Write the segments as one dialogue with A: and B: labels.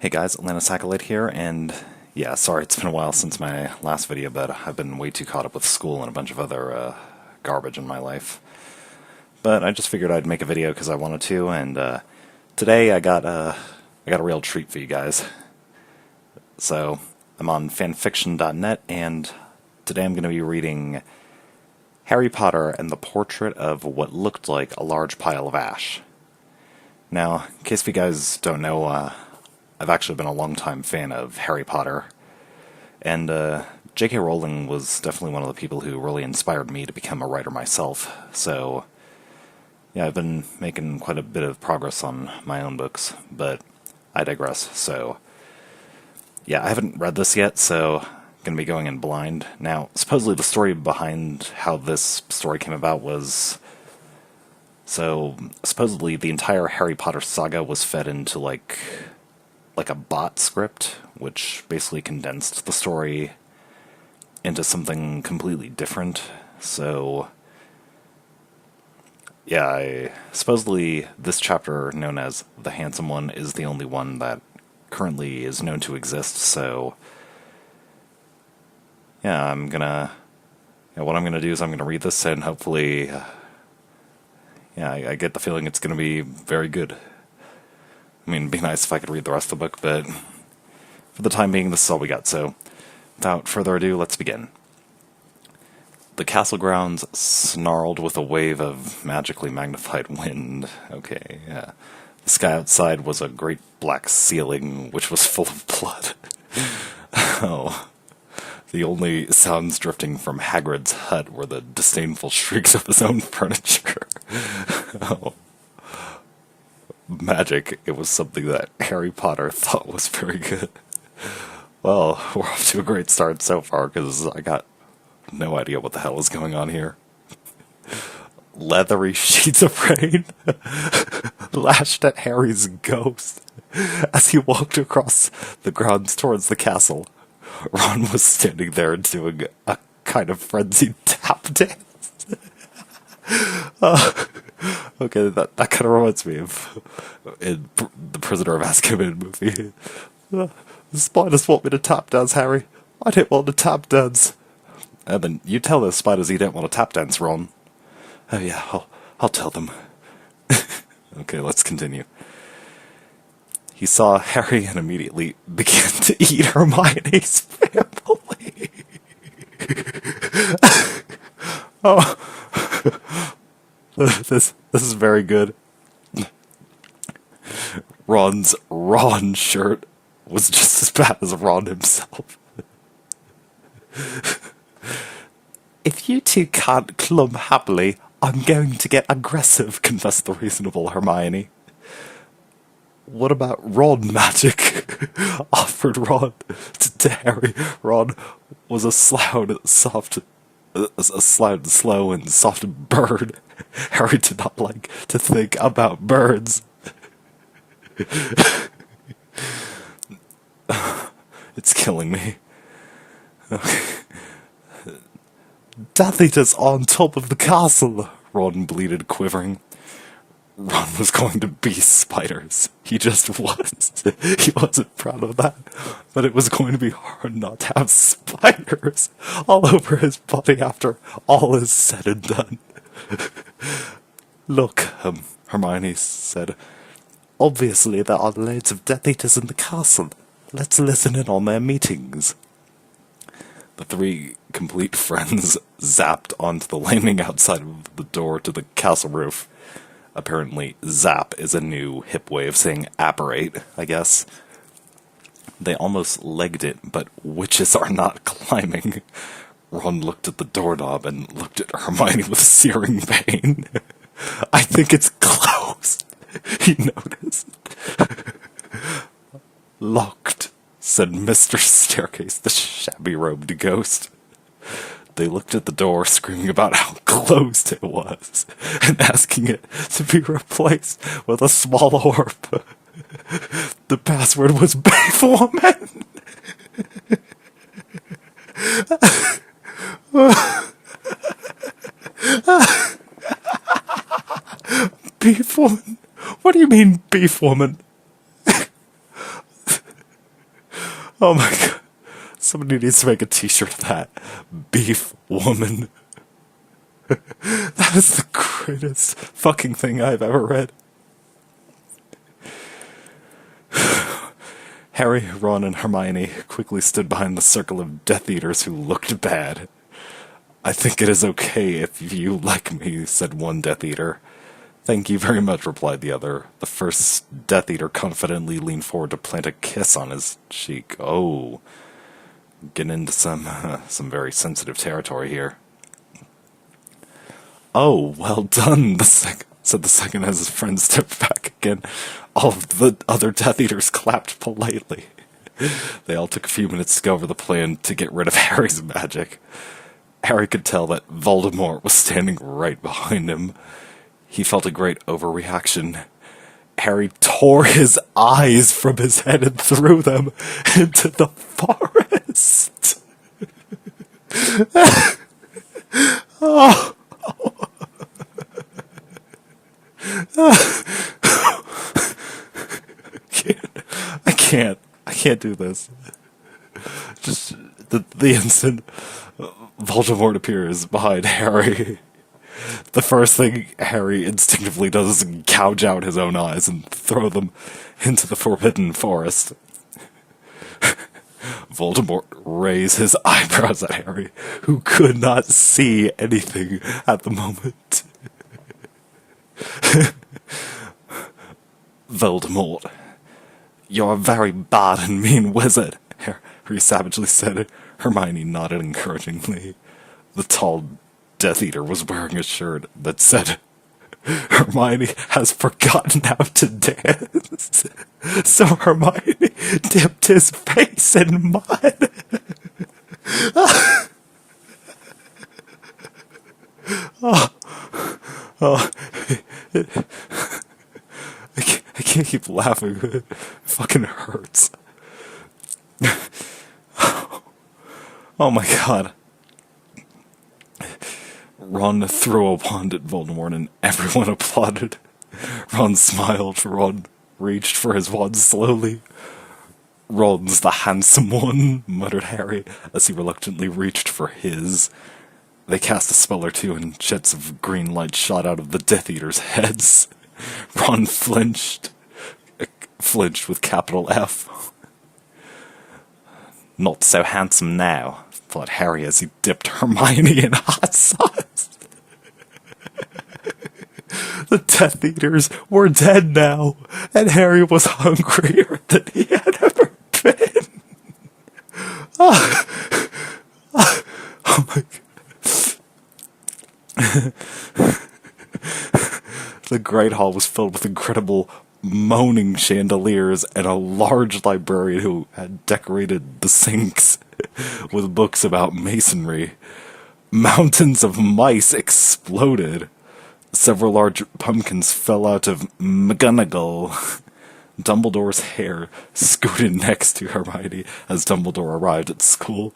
A: Hey guys, AtlantisAcolyte here, and yeah, sorry it's been a while since my last video, but I've been way too caught up with school and a bunch of other garbage in my life. But I just figured I'd make a video because I wanted to, and today I got a real treat for you guys. So I'm on fanfiction.net, and today I'm going to be reading Harry Potter and the Portrait of What Looked Like a Large Pile of Ash. Now, in case you guys don't know, I've actually been a long-time fan of Harry Potter, and J.K. Rowling was definitely one of the people who really inspired me to become a writer myself, so yeah, I've been making quite a bit of progress on my own books, but I digress. So yeah, I haven't read this yet, so I'm going to be going in blind. Now, supposedly the story behind how this story came about was... So, supposedly the entire Harry Potter saga was fed into like a bot script, which basically condensed the story into something completely different. So, yeah, supposedly this chapter, known as The Handsome One, is the only one that currently is known to exist, so yeah, what I'm gonna do is I'm gonna read this, and hopefully, yeah, I get the feeling it's gonna be very good. I mean, it'd be nice if I could read the rest of the book, but for the time being, this is all we got, so without further ado, let's begin. The castle grounds snarled with a wave of magically magnified wind. Okay, yeah. The sky outside was a great black ceiling, which was full of blood. Oh. The only sounds drifting from Hagrid's hut were the disdainful shrieks of his own furniture. Oh. Magic, it was something that Harry Potter thought was very good. Well, we're off to a great start so far, because I got no idea what the hell is going on here. Leathery sheets of rain lashed at Harry's ghost as he walked across the grounds towards the castle. Ron was standing there doing a kind of frenzied tap dance. Okay, that kind of reminds me of in the Prisoner of Azkaban movie. The spiders want me to tap dance, Harry. I didn't want to tap dance. And then you tell those spiders you didn't want to tap dance, Ron. Oh yeah, I'll tell them. Okay, let's continue. He saw Harry and immediately began to eat Hermione's family. Oh, this is very good. Ron's Ron shirt was just as bad as Ron himself. If you two can't clump happily, I'm going to get aggressive, confessed the reasonable Hermione. What about Ron magic? Offered Ron to Harry. Ron was a slow and soft bird. Harry did not like to think about birds. It's killing me. Okay. Death Eaters on top of the castle, Ron bleated, quivering. Ron was going to be spiders. He just was. He wasn't proud of that. But it was going to be hard not to have spiders all over his body after all is said and done. Look, Hermione said, obviously there are loads of Death Eaters in the castle. Let's listen in on their meetings. The three complete friends zapped onto the landing outside of the door to the castle roof. Apparently, zap is a new hip way of saying apparate, I guess. They almost legged it, but witches are not climbing. Ron looked at the doorknob and looked at Hermione with searing pain. I think it's closed, he noticed. Locked, said Mr. Staircase, the shabby-robed ghost. They looked at the door, screaming about how closed it was, and asking it to be replaced with a small orb. The password was Baywoman. Beef woman? What do you mean, beef woman? Oh my god. Somebody needs to make a t-shirt of that. Beef woman. That is the greatest fucking thing I've ever read. Harry, Ron, and Hermione quickly stood behind the circle of Death Eaters who looked bad. I think it is okay if you like me, said one Death Eater. Thank you very much, replied the other. The first Death Eater confidently leaned forward to plant a kiss on his cheek. Oh, getting into some very sensitive territory here. Oh, well done, said the second as his friend stepped back again. All of the other Death Eaters clapped politely. They all took a few minutes to go over the plan to get rid of Harry's magic. Harry could tell that Voldemort was standing right behind him. He felt a great overreaction. Harry tore his eyes from his head and threw them into the forest. Oh. I can't do this. Just the instant Voldemort appears behind Harry, the first thing Harry instinctively does is gouge out his own eyes and throw them into the Forbidden Forest. Voldemort raised his eyebrows at Harry, who could not see anything at the moment. Voldemort, you're a very bad and mean wizard, Harry savagely said. Hermione nodded encouragingly. The tall Death Eater was wearing a shirt that said, Hermione has forgotten how to dance. So Hermione dipped his face in mud. I can't keep laughing. It fucking hurts. Oh my god. Ron threw a wand at Voldemort and everyone applauded. Ron smiled. Ron reached for his wand slowly. Ron's the handsome one, muttered Harry as he reluctantly reached for his. They cast a spell or two and jets of green light shot out of the Death Eaters' heads. Ron flinched with capital F. Not so handsome now, thought Harry as he dipped Hermione in hot sauce. The Death Eaters were dead now, and Harry was hungrier than he had ever been. Oh my god. The Great Hall was filled with incredible moaning chandeliers and a large librarian who had decorated the sinks with books about masonry. Mountains of mice exploded. Several large pumpkins fell out of McGonagall. Dumbledore's hair scooted next to Hermione as Dumbledore arrived at school.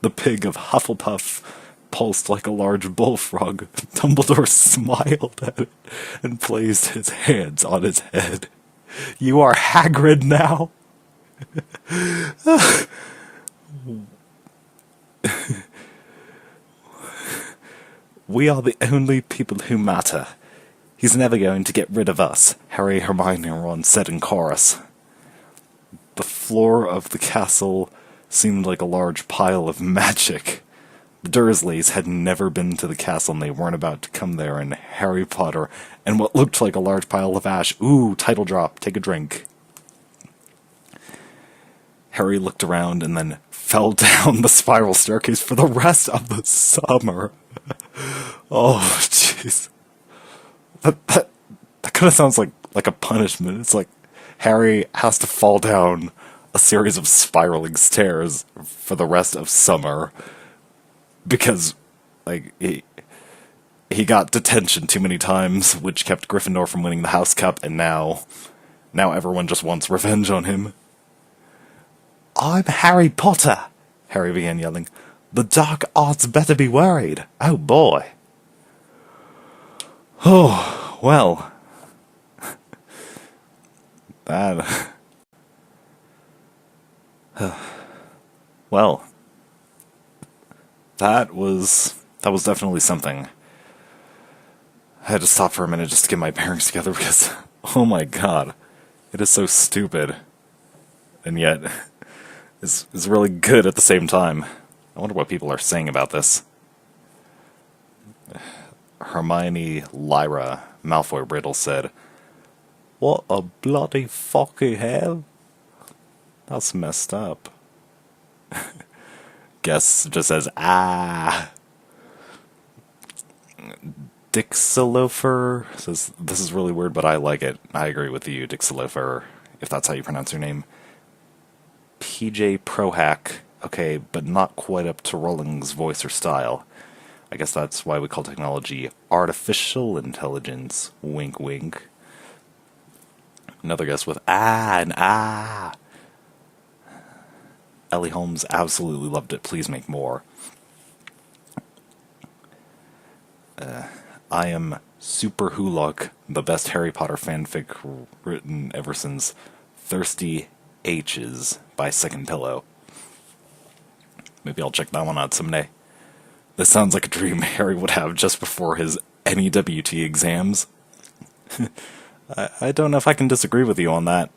A: The pig of Hufflepuff pulsed like a large bullfrog. Dumbledore smiled at it and placed his hands on his head. You are Hagrid now. We are the only people who matter. He's never going to get rid of us, Harry, Hermione, and Ron said in chorus. The floor of the castle seemed like a large pile of magic. The Dursleys had never been to the castle and they weren't about to come there, and Harry Potter and what looked like a large pile of ash. Ooh, title drop, take a drink. Harry looked around and then fell down the spiral staircase for the rest of the summer. Oh, jeez. That kind of sounds like a punishment. It's like Harry has to fall down a series of spiraling stairs for the rest of summer because, like, he got detention too many times, which kept Gryffindor from winning the House Cup, and now everyone just wants revenge on him. I'm Harry Potter, Harry began yelling. The dark arts better be worried. Oh, boy. Oh, well. That... Well, that was definitely something. I had to stop for a minute just to get my bearings together because, oh my god, it is so stupid. And yet, is really good at the same time. I wonder what people are saying about this. Hermione Lyra Malfoy Riddle said, "What a bloody fuck you have? That's messed up." Guess just says, ah. Dixalofer says, "This is really weird, but I like it." I agree with you, Dixalofer, if that's how you pronounce your name. PJ Prohack, okay, but not quite up to Rowling's voice or style. I guess that's why we call technology artificial intelligence. Wink, wink. Another guess with and ah. Ellie Holmes absolutely loved it. Please make more. I am Super Hulock, the best Harry Potter fanfic written ever since Thirsty H's by Second Pillow. Maybe I'll check that one out someday. This sounds like a dream Harry would have just before his NEWT exams. I don't know if I can disagree with you on that.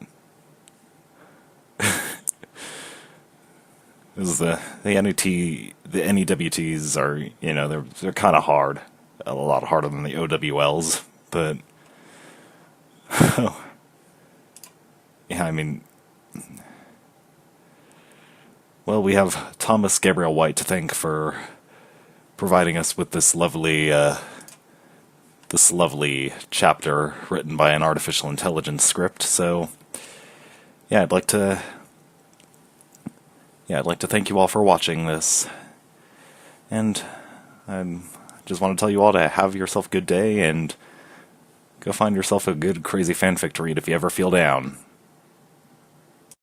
A: The NEWTs are, you know, they're kind of hard, a lot harder than the OWLs, but yeah, I mean, well, we have Thomas Gabriel White to thank for providing us with this lovely chapter written by an artificial intelligence script. So yeah, I'd like to thank you all for watching this, and I just want to tell you all to have yourself a good day and go find yourself a good crazy fanfic to read if you ever feel down.